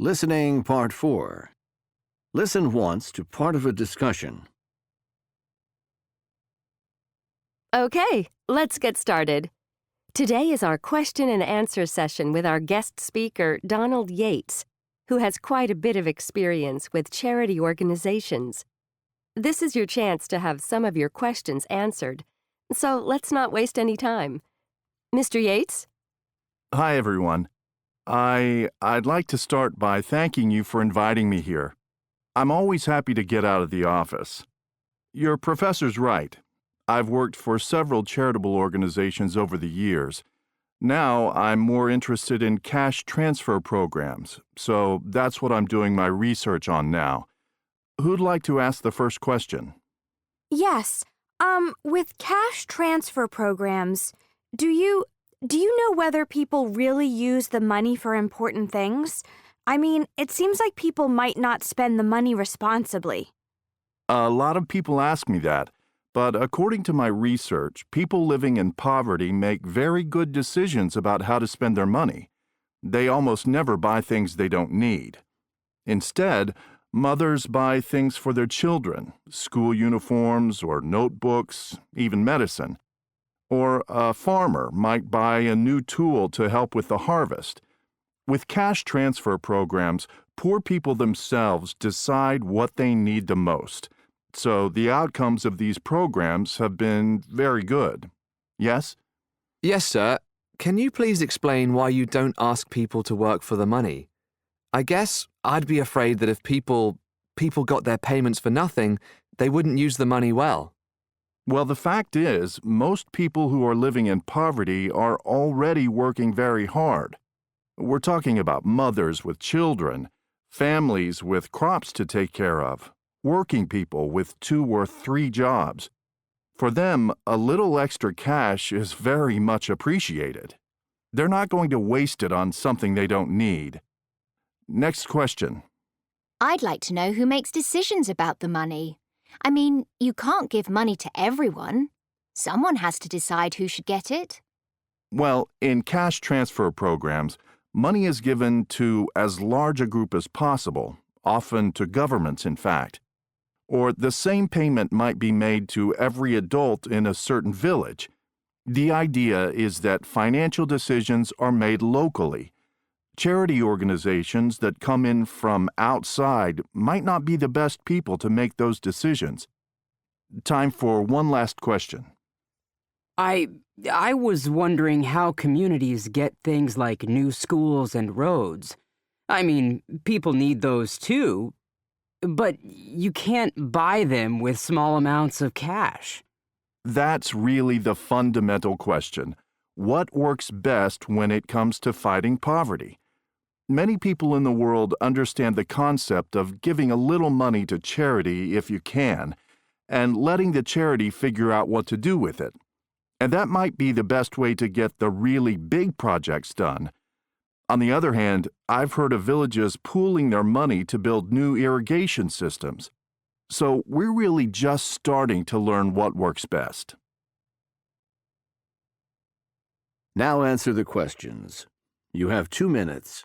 Listening Part 4. Listen once to part of a discussion. Okay, let's get started. Today is our question and answer session with our guest speaker, Donald Yates, who has quite a bit of experience with charity organizations. This is your chance to have some of your questions answered, so let's not waste any time. Mr. Yates? Hi, everyone. I'd like to start by thanking you for inviting me here. I'm always happy to get out of the office. Your professor's right. I've worked for several charitable organizations over the years. Now I'm more interested in cash transfer programs, so that's what I'm doing my research on now. Who'd like to ask the first question? Yes. With cash transfer programs, do you know whether people really use the money for important things? I mean, it seems like people might not spend the money responsibly. A lot of people ask me that, but according to my research, people living in poverty make very good decisions about how to spend their money. They almost never buy things they don't need. Instead, mothers buy things for their children, school uniforms or notebooks, even medicine. Or a farmer might buy a new tool to help with the harvest. With cash transfer programs, poor people themselves decide what they need the most. So the outcomes of these programs have been very good. Yes? Yes, sir. Can you please explain why you don't ask people to work for the money? I guess I'd be afraid that if people got their payments for nothing, they wouldn't use the money well. Well, the fact is, most people who are living in poverty are already working very hard. We're talking about mothers with children, families with crops to take care of, working people with 2 or 3 jobs. For them, a little extra cash is very much appreciated. They're not going to waste it on something they don't need. Next question. I'd like to know who makes decisions about the money. I mean, you can't give money to everyone. Someone has to decide who should get it. Well, in cash transfer programs, money is given to as large a group as possible, often to governments, in fact. Or the same payment might be made to every adult in a certain village. The idea is that financial decisions are made locally. Charity organizations that come in from outside might not be the best people to make those decisions. Time for one last question. I was wondering how communities get things like new schools and roads. I mean, people need those too, but you can't buy them with small amounts of cash. That's really the fundamental question. What works best when it comes to fighting poverty? Many people in the world understand the concept of giving a little money to charity if you can, and letting the charity figure out what to do with it. And that might be the best way to get the really big projects done. On the other hand, I've heard of villages pooling their money to build new irrigation systems. So we're really just starting to learn what works best. Now answer the questions. You have 2 minutes.